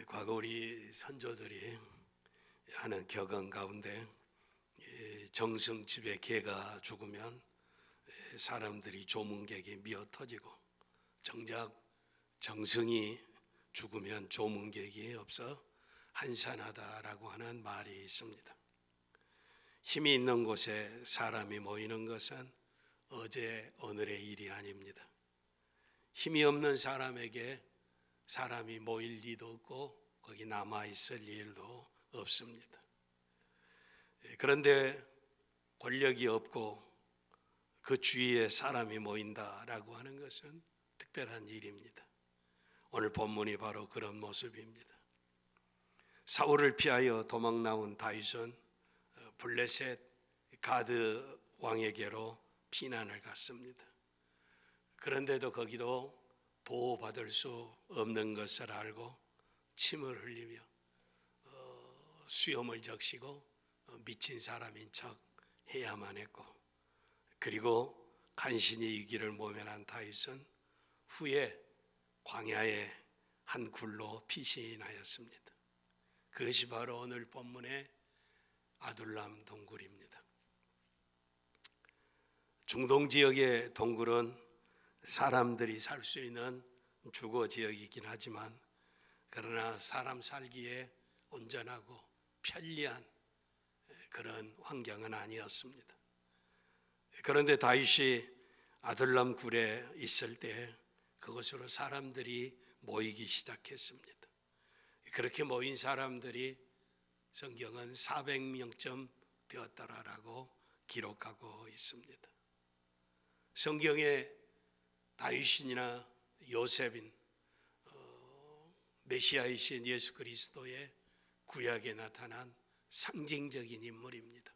과거 우리 선조들이 하는 격언 가운데 정승집에 개가 죽으면 사람들이 조문객이 미어 터지고 정작 정승이 죽으면 조문객이 없어 한산하다라고 하는 말이 있습니다. 힘이 있는 곳에 사람이 모이는 것은 어제 오늘의 일이 아닙니다. 힘이 없는 사람에게 사람이 모일 리도 없고 거기 남아있을 일도 없습니다. 그런데 권력이 없고 그 주위에 사람이 모인다라고 하는 것은 특별한 일입니다. 오늘 본문이 바로 그런 모습입니다. 사울을 피하여 도망 나온 다윗은 블레셋 가드 왕에게로 피난을 갔습니다. 그런데도 거기도 보호받을 수 없는 것을 알고 침을 흘리며 수염을 적시고 미친 사람인 척 해야만 했고, 그리고 간신히 위기를 모면한 다윗은 후에 광야의 한 굴로 피신하였습니다. 그것이 바로 오늘 본문의 아둘람 동굴입니다. 중동 지역의 동굴은 사람들이 살 수 있는 주거 지역이긴 하지만 그러나 사람 살기에 온전하고 편리한 그런 환경은 아니었습니다. 그런데 다윗이 아둘람 굴에 있을 때 그곳으로 사람들이 모이기 시작했습니다. 그렇게 모인 사람들이 성경은 400명쯤 되었다라고 기록하고 있습니다. 성경에 다윗이나 요셉인 메시아이신 예수 그리스도의 구약에 나타난 상징적인 인물입니다.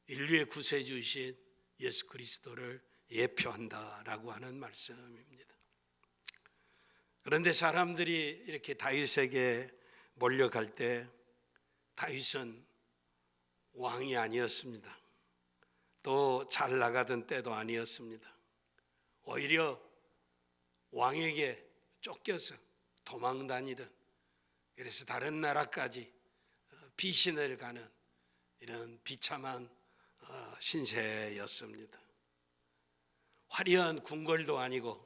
인류의 구세주이신 예수 그리스도를 예표한다라고 하는 말씀입니다. 그런데 사람들이 이렇게 다윗에게 몰려갈 때 다윗은 왕이 아니었습니다. 또 잘 나가던 때도 아니었습니다. 오히려 왕에게 쫓겨서 도망 다니던, 그래서 다른 나라까지 피신을 가는 이런 비참한 신세였습니다. 화려한 궁궐도 아니고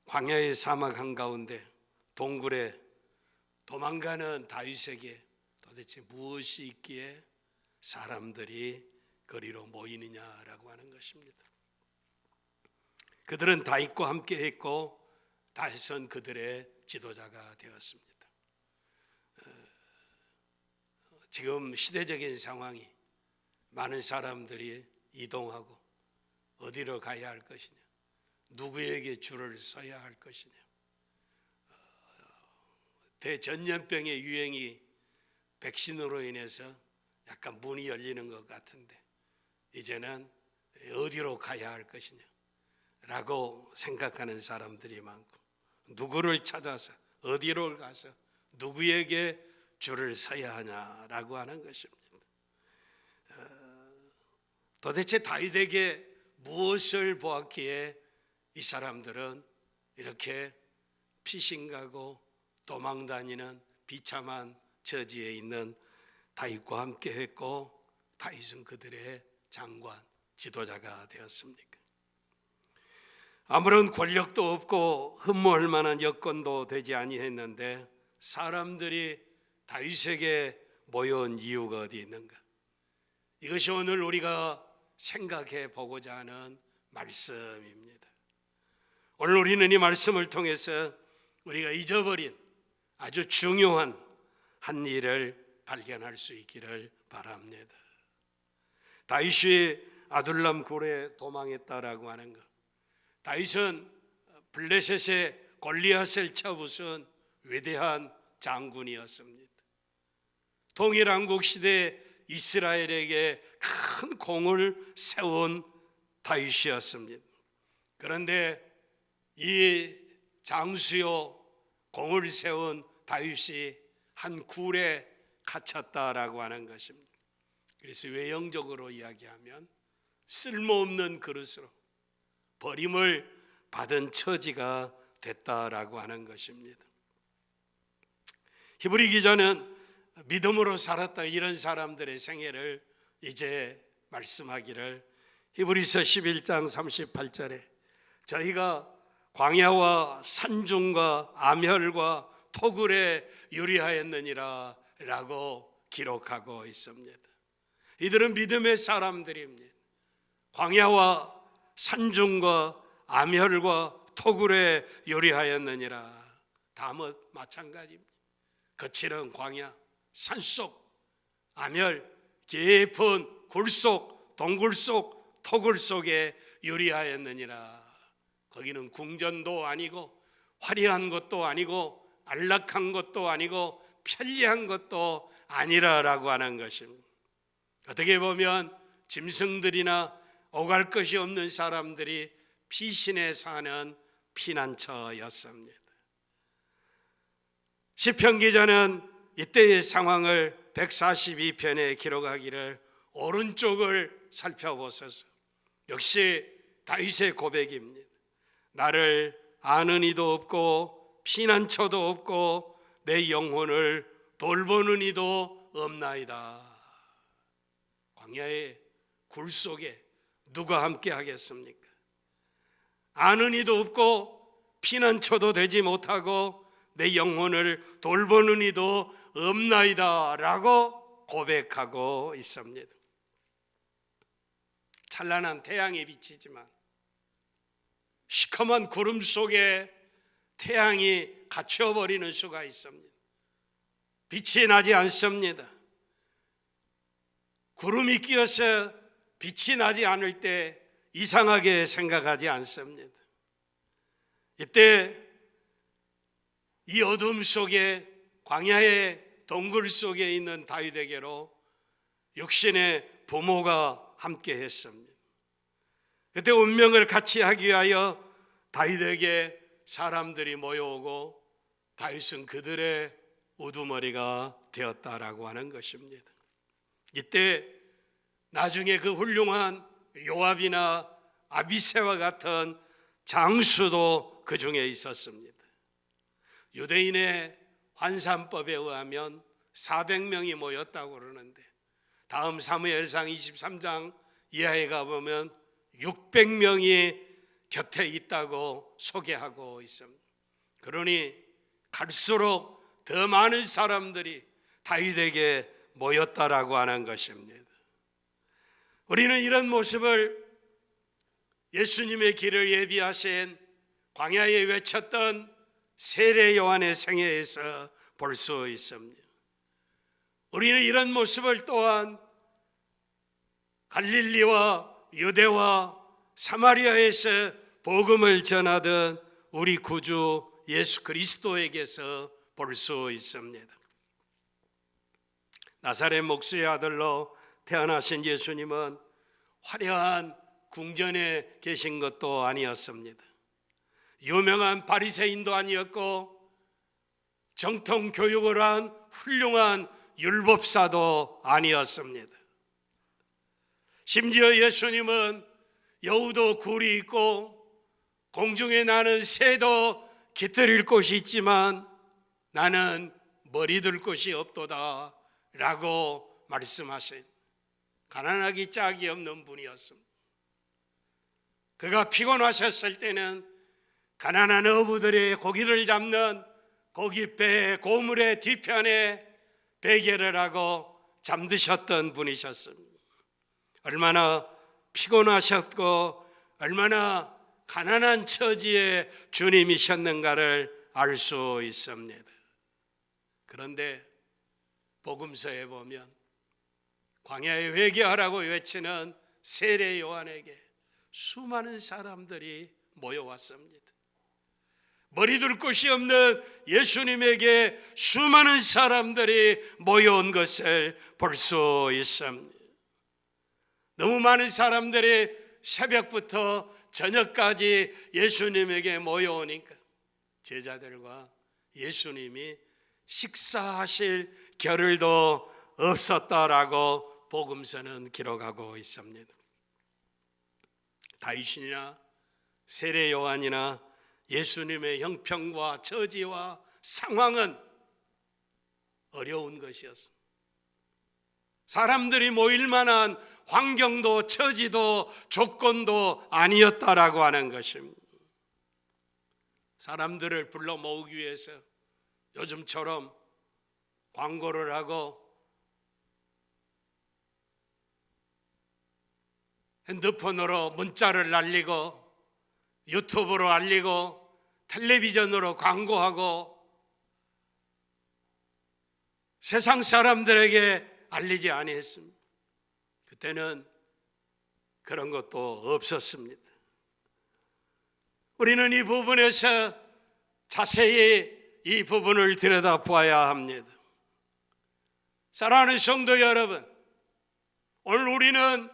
광야의 사막 한가운데 동굴에 도망가는 다윗에게 도대체 무엇이 있기에 사람들이 거리로 모이느냐라고 하는 것입니다. 그들은 다윗과 함께 했고 다윗은 그들의 지도자가 되었습니다. 지금 시대적인 상황이 많은 사람들이 이동하고 어디로 가야 할 것이냐, 누구에게 줄을 서야 할 것이냐, 대전염병의 유행이 백신으로 인해서 약간 문이 열리는 것 같은데 이제는 어디로 가야 할 것이냐 라고 생각하는 사람들이 많고, 누구를 찾아서 어디로 가서 누구에게 줄을 서야 하냐라고 하는 것입니다. 도대체 다윗에게 무엇을 보았기에 이 사람들은 이렇게 피신가고 도망다니는 비참한 처지에 있는 다윗과 함께 했고 다윗은 그들의 장관, 지도자가 되었습니까? 아무런 권력도 없고 흠모할 만한 여건도 되지 아니했는데 사람들이 다윗에게 모여온 이유가 어디 있는가? 이것이 오늘 우리가 생각해 보고자 하는 말씀입니다. 오늘 우리는 이 말씀을 통해서 우리가 잊어버린 아주 중요한 한 일을 발견할 수 있기를 바랍니다. 다윗이 아둘람 굴에 도망했다라고 하는 것, 다윗은 블레셋의 골리앗을 쳐부순 위대한 장군이었습니다. 통일한국 시대 이스라엘에게 큰 공을 세운 다윗이었습니다. 그런데 이 장수요 공을 세운 다윗이 한 굴에 갇혔다라고 하는 것입니다. 그래서 외형적으로 이야기하면 쓸모없는 그릇으로 버림을 받은 처지가 됐다라고 하는 것입니다. 히브리 기자는 믿음으로 살았던 이런 사람들의 생애를 이제 말씀하기를, 히브리서 11장 38절에 저희가 광야와 산중과 암혈과 토굴에 유리하였느니라 라고 기록하고 있습니다. 이들은 믿음의 사람들입니다. 광야와 산중과 암혈과 토굴에 요리하였느니라. 다 마찬가지입니다. 거칠은 광야, 산속, 암혈, 깊은 굴속, 동굴 속, 토굴 속에 요리하였느니라. 거기는 궁전도 아니고 화려한 것도 아니고 안락한 것도 아니고 편리한 것도 아니라라고 하는 것입니다. 어떻게 보면 짐승들이나 오갈 것이 없는 사람들이 피신해 사는 피난처였습니다. 시편 기자는 이때의 상황을 142편에 기록하기를, 오른쪽을 살펴보소서. 역시 다윗의 고백입니다. 나를 아는 이도 없고 피난처도 없고 내 영혼을 돌보는 이도 없나이다. 광야의 굴 속에 누가 함께 하겠습니까? 아는 이도 없고 피난처도 되지 못하고 내 영혼을 돌보는 이도 없나이다 라고 고백하고 있습니다. 찬란한 태양이 비치지만 시커먼 구름 속에 태양이 갇혀버리는 수가 있습니다. 빛이 나지 않습니다. 구름이 끼어서 빛이 나지 않을 때 이상하게 생각하지 않습니다. 이때 이 어둠 속에, 광야의 동굴 속에 있는 다윗에게로 육신의 부모가 함께 했습니다. 그때 운명을 같이 하기 위하여 다윗에게 사람들이 모여오고 다윗은 그들의 우두머리가 되었다라고 하는 것입니다. 이때 나중에 그 훌륭한 요압이나 아비새와 같은 장수도 그 중에 있었습니다. 유대인의 환산법에 의하면 400명이 모였다고 그러는데 다음 사무엘상 23장 이하에 가보면 600명이 곁에 있다고 소개하고 있습니다. 그러니 갈수록 더 많은 사람들이 다윗에게 모였다라고 하는 것입니다. 우리는 이런 모습을 예수님의 길을 예비하신 광야에 외쳤던 세례 요한의 생애에서 볼 수 있습니다. 우리는 이런 모습을 또한 갈릴리와 유대와 사마리아에서 복음을 전하던 우리 구주 예수 그리스도에게서 볼 수 있습니다. 나사렛 목수의 아들로 태어나신 예수님은 화려한 궁전에 계신 것도 아니었습니다. 유명한 바리새인도 아니었고 정통 교육을 한 훌륭한 율법사도 아니었습니다. 심지어 예수님은 여우도 굴이 있고 공중에 나는 새도 깃들일 곳이 있지만 나는 머리 둘 곳이 없도다 라고 말씀하신 가난하기 짝이 없는 분이었습니다. 그가 피곤하셨을 때는 가난한 어부들의 고기를 잡는 고깃배 고물의 뒤편에 베개를 하고 잠드셨던 분이셨습니다. 얼마나 피곤하셨고 얼마나 가난한 처지의 주님이셨는가를 알 수 있습니다. 그런데 복음서에 보면 광야에 회개하라고 외치는 세례 요한에게 수많은 사람들이 모여왔습니다. 머리 둘 곳이 없는 예수님에게 수많은 사람들이 모여온 것을 볼 수 있습니다. 너무 많은 사람들이 새벽부터 저녁까지 예수님에게 모여오니까 제자들과 예수님이 식사하실 겨를도 없었다라고 복음서는 기록하고 있습니다. 다윗이나 세례 요한이나 예수님의 형편과 처지와 상황은 어려운 것이었습니다. 사람들이 모일 만한 환경도 처지도 조건도 아니었다라고 하는 것입니다. 사람들을 불러 모으기 위해서 요즘처럼 광고를 하고 핸드폰으로 문자를 날리고 유튜브로 알리고 텔레비전으로 광고하고 세상 사람들에게 알리지 아니했습니다. 그때는 그런 것도 없었습니다. 우리는 이 부분에서 자세히 이 부분을 들여다보아야 합니다. 사랑하는 성도 여러분, 오늘 우리는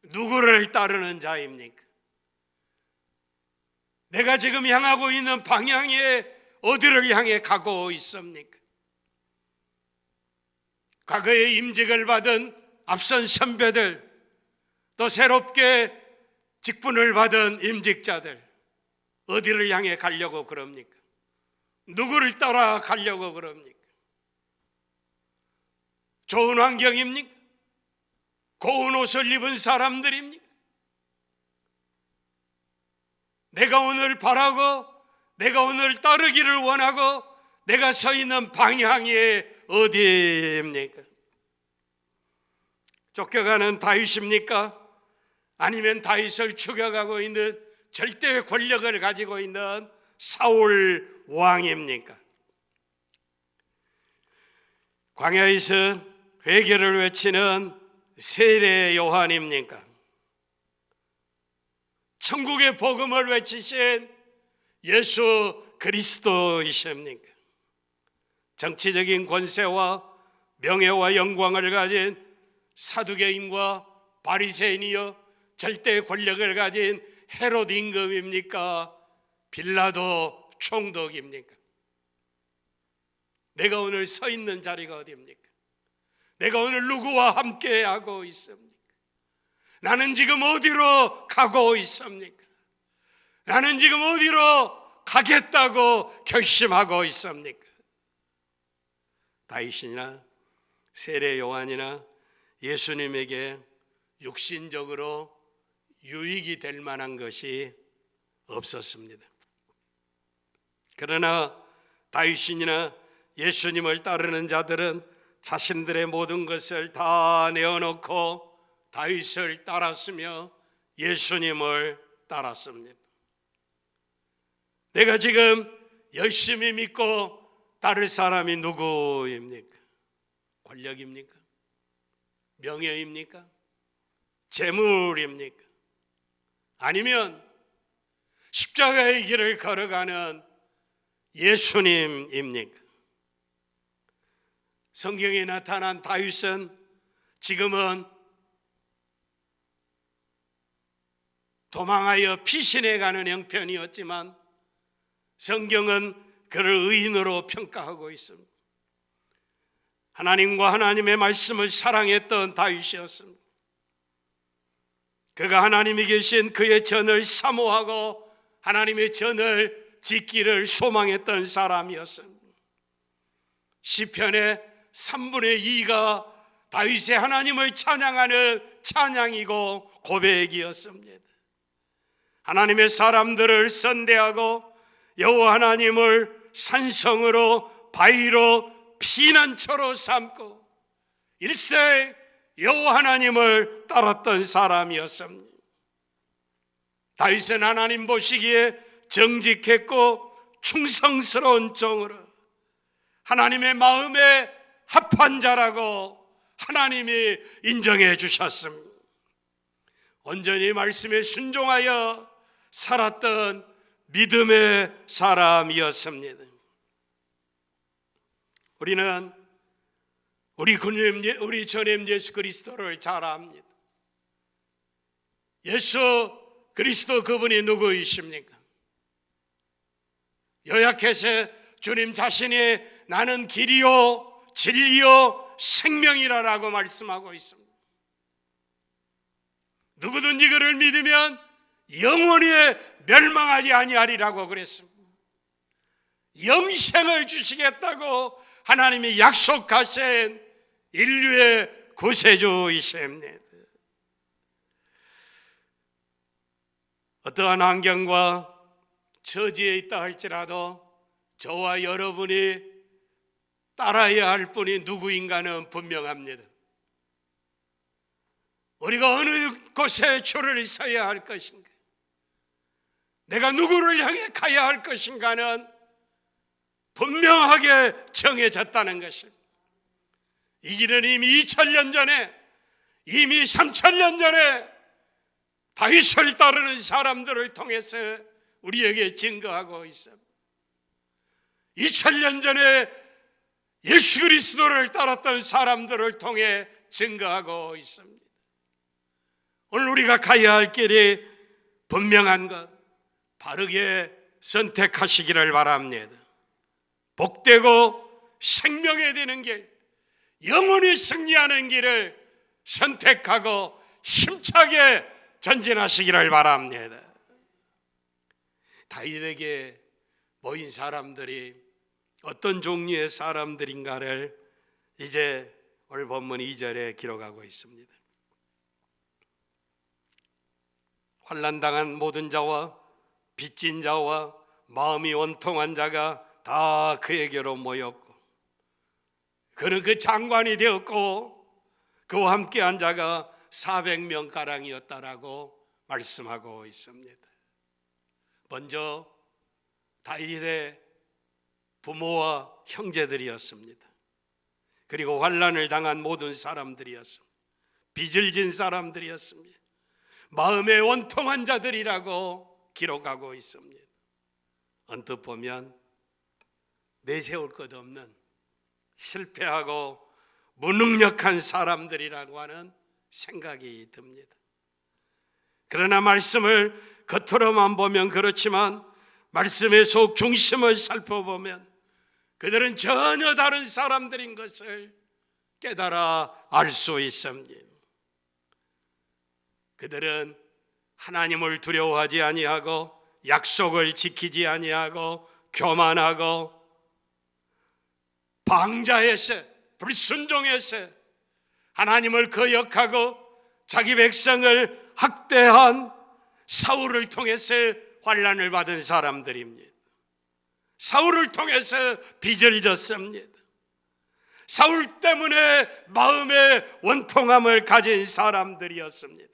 누구를 따르는 자입니까? 내가 지금 향하고 있는 방향에 어디를 향해 가고 있습니까? 과거에 임직을 받은 앞선 선배들, 또 새롭게 직분을 받은 임직자들, 어디를 향해 가려고 그럽니까? 누구를 따라 가려고 그럽니까? 좋은 환경입니까? 고운 옷을 입은 사람들입니까? 내가 오늘 바라고 내가 오늘 따르기를 원하고 내가 서 있는 방향이 어디입니까? 쫓겨가는 다윗입니까? 아니면 다윗을 추격하고 있는 절대 권력을 가지고 있는 사울 왕입니까? 광야에서 회개를 외치는 세례 요한입니까? 천국의 복음을 외치신 예수 그리스도이십니까? 정치적인 권세와 명예와 영광을 가진 사두개인과 바리새인이여 절대 권력을 가진 헤롯 임금입니까? 빌라도 총독입니까? 내가 오늘 서 있는 자리가 어디입니까? 내가 오늘 누구와 함께 하고 있습니까? 나는 지금 어디로 가고 있습니까? 나는 지금 어디로 가겠다고 결심하고 있습니까? 다윗이나 세례 요한이나 예수님에게 육신적으로 유익이 될 만한 것이 없었습니다. 그러나 다윗이나 예수님을 따르는 자들은 자신들의 모든 것을 다 내어놓고 다윗을 따랐으며 예수님을 따랐습니다. 내가 지금 열심히 믿고 따를 사람이 누구입니까? 권력입니까? 명예입니까? 재물입니까? 아니면 십자가의 길을 걸어가는 예수님입니까? 성경에 나타난 다윗은 지금은 도망하여 피신해 가는 형편이었지만 성경은 그를 의인으로 평가하고 있습니다. 하나님과 하나님의 말씀을 사랑했던 다윗이었습니다. 그가 하나님이 계신 그의 전을 사모하고 하나님의 전을 짓기를 소망했던 사람이었습니다. 시편의 3분의 2가 다윗의 하나님을 찬양하는 찬양이고 고백이었습니다. 하나님의 사람들을 선대하고 여호와 하나님을 산성으로 바위로 피난처로 삼고 일생 여호와 하나님을 따랐던 사람이었습니다. 다윗은 하나님 보시기에 정직했고 충성스러운 종으로 하나님의 마음에 합한 자라고 하나님이 인정해 주셨습니다. 온전히 말씀에 순종하여 살았던 믿음의 사람이었습니다. 우리는 우리 주님 예수 그리스도를 잘 압니다. 예수 그리스도 그분이 누구이십니까? 요약해서 주님 자신이 나는 길이요 진리요 생명이라고 말씀하고 있습니다. 누구든지 그를 믿으면 영원히 멸망하지 아니하리라고 그랬습니다. 영생을 주시겠다고 하나님이 약속하신 인류의 구세주이십니다. 어떠한 환경과 처지에 있다 할지라도 저와 여러분이 따라야 할 분이 누구인가는 분명합니다. 우리가 어느 곳에 줄을 서야 할 것인가, 내가 누구를 향해 가야 할 것인가는 분명하게 정해졌다는 것입니다. 이 길은 이미 2000년 전에, 이미 3000년 전에 다윗을 따르는 사람들을 통해서 우리에게 증거하고 있습니다. 2000년 전에 예수 그리스도를 따랐던 사람들을 통해 증거하고 있습니다. 오늘 우리가 가야 할 길이 분명한 것, 바르게 선택하시기를 바랍니다. 복되고 생명에 되는 길, 영원히 승리하는 길을 선택하고 힘차게 전진하시기를 바랍니다. 다윗에게 모인 사람들이 어떤 종류의 사람들인가를 이제 오늘 본문 2절에 기록하고 있습니다. 환난당한 모든 자와 빚진 자와 마음이 원통한 자가 다 그에게로 모였고, 그는 그 장관이 되었고 그와 함께한 자가 400명가량이었다라고 말씀하고 있습니다. 먼저 다윗의 부모와 형제들이었습니다. 그리고 환난을 당한 모든 사람들이었습니다. 빚을 진 사람들이었습니다. 마음에 원통한 자들이라고 기록하고 있습니다. 언뜻 보면 내세울 것 없는 실패하고 무능력한 사람들이라고 하는 생각이 듭니다. 그러나 말씀을 겉으로만 보면 그렇지만 말씀의 속 중심을 살펴보면 그들은 전혀 다른 사람들인 것을 깨달아 알 수 있습니다. 그들은 하나님을 두려워하지 아니하고 약속을 지키지 아니하고 교만하고 방자해서 불순종해서 하나님을 거역하고 자기 백성을 학대한 사울을 통해서 환난을 받은 사람들입니다. 사울을 통해서 빚을 졌습니다. 사울 때문에 마음의 원통함을 가진 사람들이었습니다.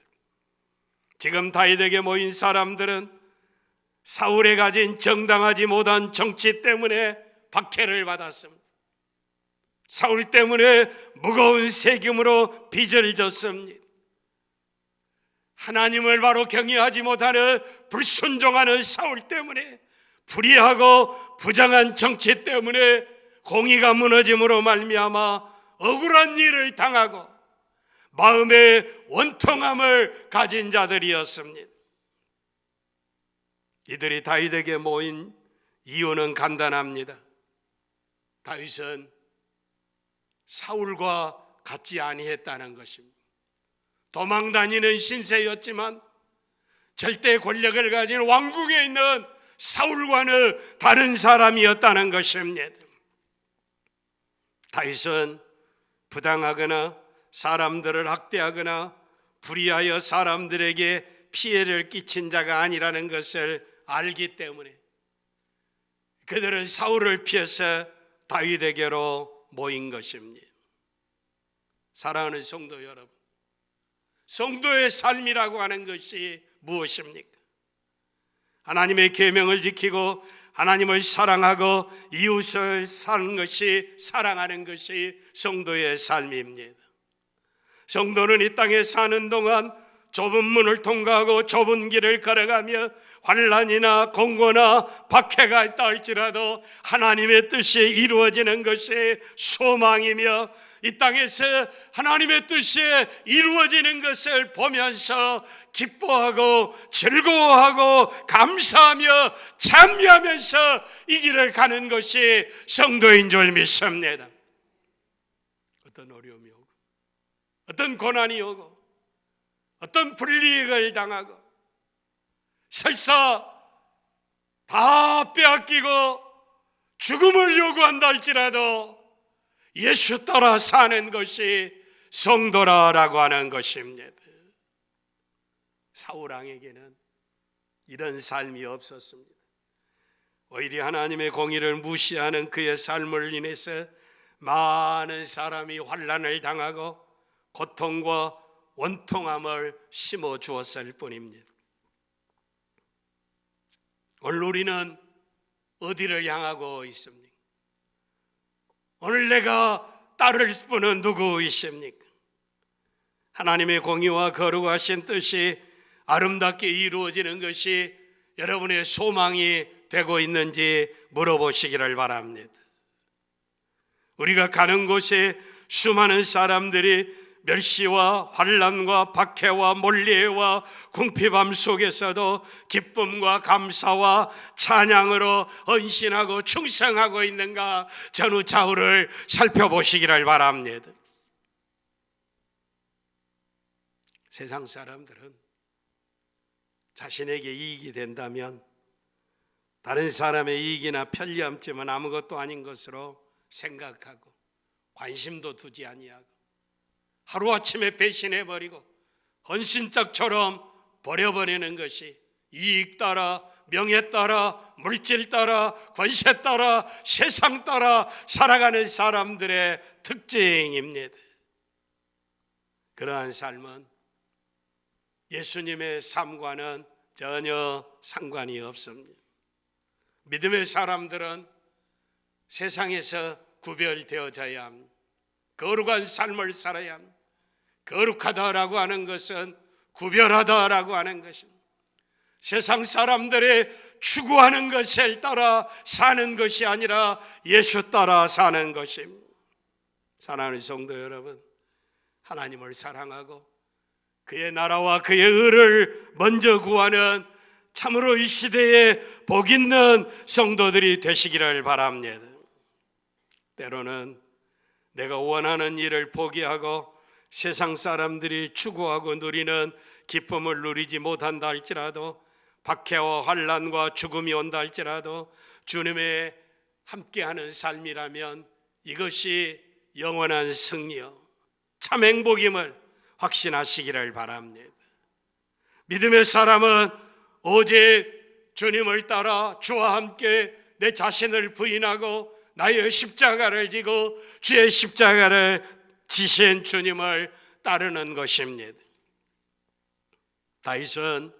지금 다윗에게 모인 사람들은 사울에 가진 정당하지 못한 정치 때문에 박해를 받았습니다. 사울 때문에 무거운 세금으로 빚을 졌습니다. 하나님을 바로 경외하지 못하는 불순종하는 사울 때문에, 불의하고 부정한 정치 때문에 공의가 무너짐으로 말미암아 억울한 일을 당하고 마음의 원통함을 가진 자들이었습니다. 이들이 다윗에게 모인 이유는 간단합니다. 다윗은 사울과 같지 아니했다는 것입니다. 도망다니는 신세였지만 절대 권력을 가진 왕궁에 있는 사울과는 다른 사람이었다는 것입니다. 다윗은 부당하거나 사람들을 학대하거나 불의하여 사람들에게 피해를 끼친 자가 아니라는 것을 알기 때문에 그들은 사울을 피해서 다윗에게로 모인 것입니다. 사랑하는 성도 여러분, 성도의 삶이라고 하는 것이 무엇입니까? 하나님의 계명을 지키고 하나님을 사랑하고 이웃을 사랑하는 것이 성도의 삶입니다. 성도는 이 땅에 사는 동안 좁은 문을 통과하고 좁은 길을 걸어가며 환난이나 공고나 박해가 있다 할지라도 하나님의 뜻이 이루어지는 것이 소망이며, 이 땅에서 하나님의 뜻이 이루어지는 것을 보면서 기뻐하고 즐거워하고 감사하며 찬미하면서 이 길을 가는 것이 성도인 줄 믿습니다. 어떤 어려움이 오고 어떤 고난이 오고 어떤 불이익을 당하고 설사 다 빼앗기고 죽음을 요구한다 할지라도 예수 따라 사는 것이 성도라라고 하는 것입니다. 사울 왕에게는 이런 삶이 없었습니다. 오히려 하나님의 공의를 무시하는 그의 삶을 인해서 많은 사람이 환난을 당하고 고통과 원통함을 심어 주었을 뿐입니다. 오늘 우리는 어디를 향하고 있습니까? 오늘 내가 따를 분은 누구이십니까? 하나님의 공의와 거룩하신 뜻이 아름답게 이루어지는 것이 여러분의 소망이 되고 있는지 물어보시기를 바랍니다. 우리가 가는 곳에 수많은 사람들이 멸시와 환난과 박해와 몰리해와 궁핍함 속에서도 기쁨과 감사와 찬양으로 헌신하고 충성하고 있는가 전후좌우를 살펴보시기를 바랍니다. 세상 사람들은 자신에게 이익이 된다면 다른 사람의 이익이나 편리함쯤은 아무것도 아닌 것으로 생각하고 관심도 두지 아니하고 하루아침에 배신해버리고 헌신짝처럼 버려버리는 것이 이익 따라 명예 따라 물질 따라 권세 따라 세상 따라 살아가는 사람들의 특징입니다. 그러한 삶은 예수님의 삶과는 전혀 상관이 없습니다. 믿음의 사람들은 세상에서 구별되어져야 합니다. 거룩한 삶을 살아야 합니다. 거룩하다라고 하는 것은 구별하다라고 하는 것입니다. 세상 사람들이 추구하는 것을 따라 사는 것이 아니라 예수 따라 사는 것입니다. 사랑하는 성도 여러분, 하나님을 사랑하고 그의 나라와 그의 의를 먼저 구하는 참으로 이 시대에 복 있는 성도들이 되시기를 바랍니다. 때로는 내가 원하는 일을 포기하고 세상 사람들이 추구하고 누리는 기쁨을 누리지 못한다 할지라도 박해와 환난과 죽음이 온다 할지라도 주님의 함께하는 삶이라면 이것이 영원한 승리요 참 행복임을 확신하시기를 바랍니다. 믿음의 사람은 오직 주님을 따라 주와 함께 내 자신을 부인하고 나의 십자가를 지고 주의 십자가를 지신 주님을 따르는 것입니다. 다윗은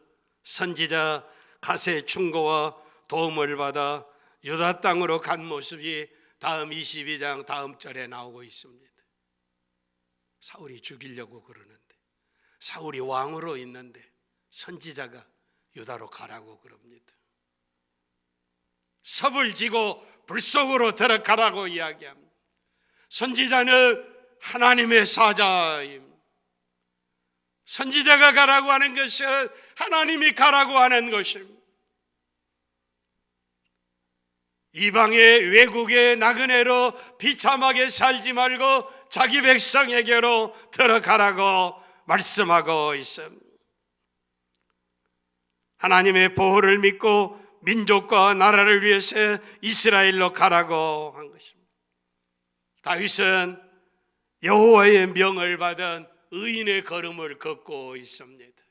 선지자 갓의 충고와 도움을 받아 유다 땅으로 간 모습이 다음 22장 다음 절에 나오고 있습니다. 사울이 죽이려고 그러는데 사울이 왕으로 있는데 선지자가 유다로 가라고 그럽니다. 섭을 지고 불 속으로 들어가라고 이야기합니다. 선지자는 하나님의 사자입니다. 선지자가 가라고 하는 것은 하나님이 가라고 하는 것입니다. 이방의 외국의 나그네로 비참하게 살지 말고 자기 백성에게로 들어가라고 말씀하고 있습니다. 하나님의 보호를 믿고 민족과 나라를 위해서 이스라엘로 가라고 한 것입니다. 다윗은 여호와의 명을 받은 의인의 걸음을 걷고 있습니다.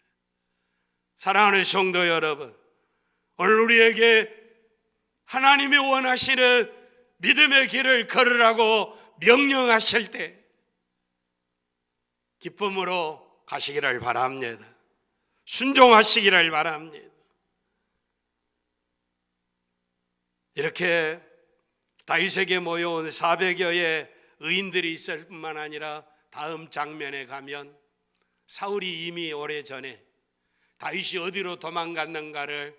사랑하는 성도 여러분, 오늘 우리에게 하나님이 원하시는 믿음의 길을 걸으라고 명령하실 때 기쁨으로 가시기를 바랍니다. 순종하시기를 바랍니다. 이렇게 다윗에게 모여온 400여의 의인들이 있을 뿐만 아니라 다음 장면에 가면 사울이 이미 오래전에 다윗이 어디로 도망갔는가를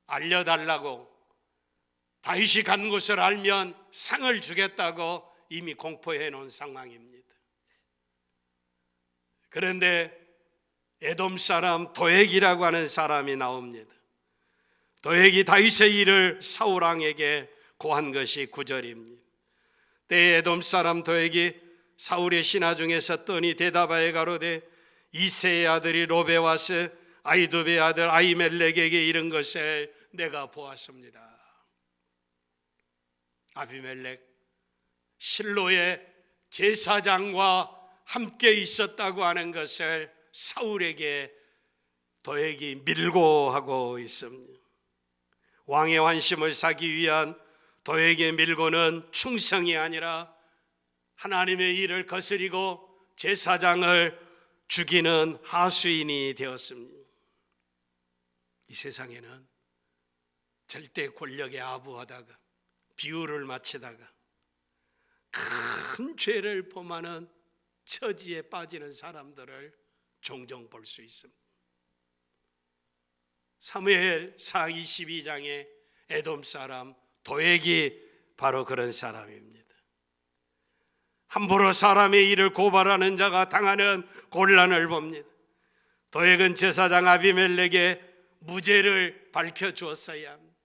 알려달라고 다윗이 간 곳을 알면 상을 주겠다고 이미 공포해 놓은 상황입니다. 그런데 에돔 사람 도액이라고 하는 사람이 나옵니다. 도액이 다윗의 일을 사울 왕에게 고한 것이 9절입니다. 때에 에돔 사람 도액이 사울의 신하 중에서 떠니 대답하여 가로되 이새의 아들이 롭에 와서 아히두베의 아들 아히멜렉에게 이른 것을 내가 보았습니다. 아비멜렉 실로의 제사장과 함께 있었다고 하는 것을 사울에게 도액이 밀고 하고 있습니다. 왕의 환심을 사기 위한 도액의 밀고는 충성이 아니라 하나님의 일을 거스리고 제사장을 죽이는 하수인이 되었습니다. 이 세상에는 절대 권력에 아부하다가 비유를 마치다가 큰 죄를 범하는 처지에 빠지는 사람들을 종종 볼 수 있습니다. 사무엘상 22장의 에돔 사람 도액이 바로 그런 사람입니다. 함부로 사람의 일을 고발하는 자가 당하는 곤란을 봅니다. 도액은 제사장 아비멜렉의 무죄를 밝혀주었어야 합니다.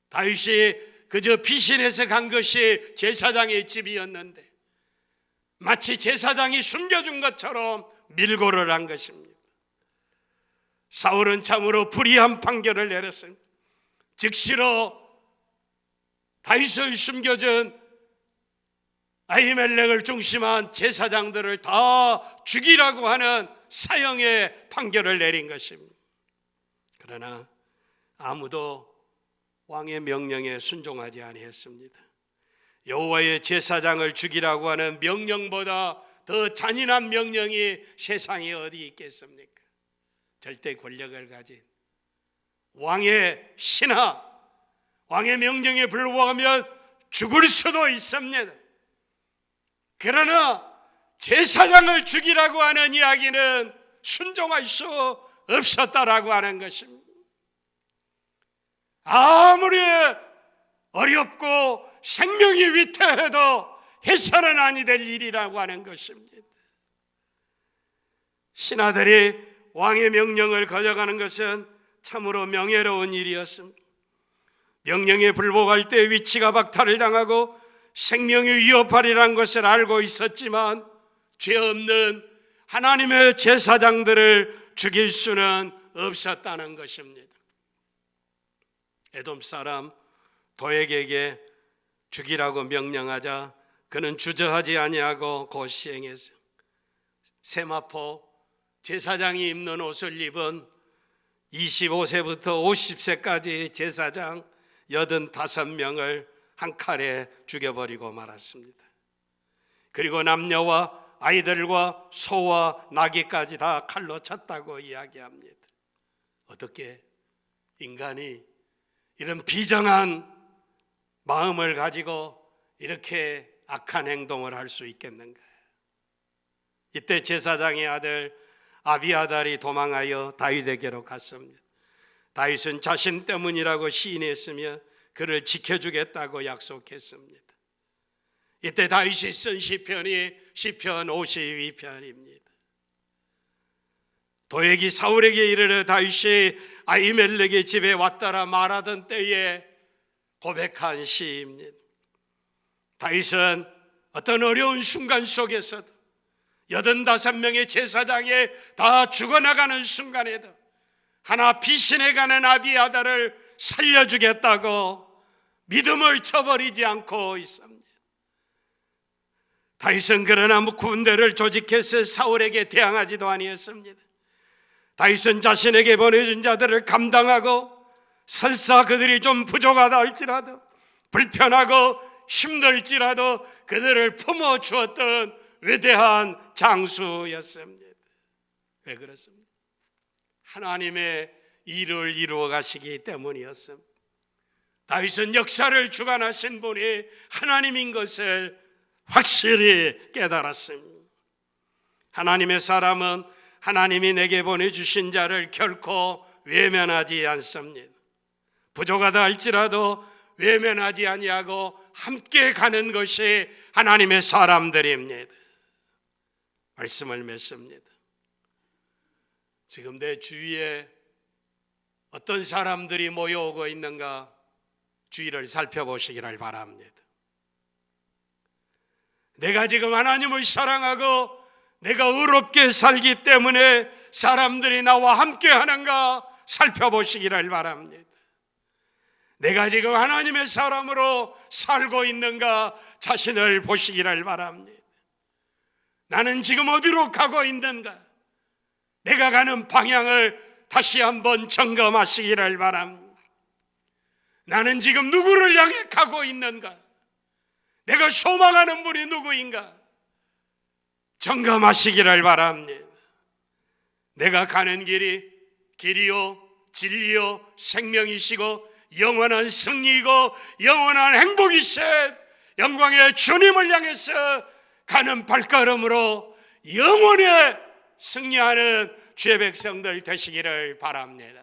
다윗이 그저 피신해서 간 것이 제사장의 집이었는데 마치 제사장이 숨겨준 것처럼 밀고를 한 것입니다. 사울은 참으로 불의한 판결을 내렸습니다. 즉시로 다윗을 숨겨준 아히멜렉을 중심한 제사장들을 다 죽이라고 하는 사형의 판결을 내린 것입니다. 그러나 아무도 왕의 명령에 순종하지 아니했습니다. 여호와의 제사장을 죽이라고 하는 명령보다 더 잔인한 명령이 세상에 어디 있겠습니까? 절대 권력을 가진 왕의 신하, 왕의 명령에 불복하면 죽을 수도 있습니다. 그러나 제사장을 죽이라고 하는 이야기는 순종할 수 없었다라고 하는 것입니다. 아무리 어렵고 생명이 위태해도 해서는 아니 될 일이라고 하는 것입니다. 신하들이 왕의 명령을 거역하는 것은 참으로 명예로운 일이었습니다. 명령에 불복할 때 위치가 박탈을 당하고 생명이 위협하리라는 것을 알고 있었지만 죄 없는 하나님의 제사장들을 죽일 수는 없었다는 것입니다. 에돔 사람 도액에게 죽이라고 명령하자 그는 주저하지 아니하고 곧 시행했어요. 세마포 제사장이 입는 옷을 입은 25세부터 50세까지 제사장 85명을 한 칼에 죽여버리고 말았습니다. 그리고 남녀와 아이들과 소와 나귀까지 다 칼로 쳤다고 이야기합니다. 어떻게 인간이 이런 비정한 마음을 가지고 이렇게 악한 행동을 할 수 있겠는가? 이때 제사장의 아들 아비아달이 도망하여 다윗에게로 갔습니다. 다윗은 자신 때문이라고 시인했으며 그를 지켜주겠다고 약속했습니다. 이때 다윗이 쓴 시편이 시편 52편입니다. 도액이 사울에게 이르러 다윗이 아히멜렉의 집에 왔더라 말하던 때에 고백한 시입니다. 다윗은 어떤 어려운 순간 속에서도 85명의 제사장이 다 죽어나가는 순간에도 하나 피신해가는 아비아달을 살려주겠다고 믿음을 저버리지 않고 있습니다. 다윗은 그러나 군대를 조직해서 사울에게 대항하지도 아니했습니다. 다윗은 자신에게 보내준 자들을 감당하고 설사 그들이 좀 부족하다 할지라도 불편하고 힘들지라도 그들을 품어주었던 위대한 장수였습니다. 왜 그렇습니까? 하나님의 일을 이루어 가시기 때문이었습니다. 다윗은 역사를 주관하신 분이 하나님인 것을 확실히 깨달았습니다. 하나님의 사람은 하나님이 내게 보내주신 자를 결코 외면하지 않습니다. 부족하다 할지라도 외면하지 아니하고 함께 가는 것이 하나님의 사람들입니다. 말씀을 맺습니다. 지금 내 주위에 어떤 사람들이 모여오고 있는가 주위를 살펴보시기를 바랍니다. 내가 지금 하나님을 사랑하고 내가 의롭게 살기 때문에 사람들이 나와 함께 하는가 살펴보시기를 바랍니다. 내가 지금 하나님의 사람으로 살고 있는가 자신을 보시기를 바랍니다. 나는 지금 어디로 가고 있는가? 내가 가는 방향을 다시 한번 점검하시기를 바랍니다. 나는 지금 누구를 향해 가고 있는가? 내가 소망하는 분이 누구인가? 점검하시기를 바랍니다. 내가 가는 길이 길이요 진리요 생명이시고 영원한 승리이고 영원한 행복이신 영광의 주님을 향해서 가는 발걸음으로 영원히 승리하는 주의 백성들 되시기를 바랍니다.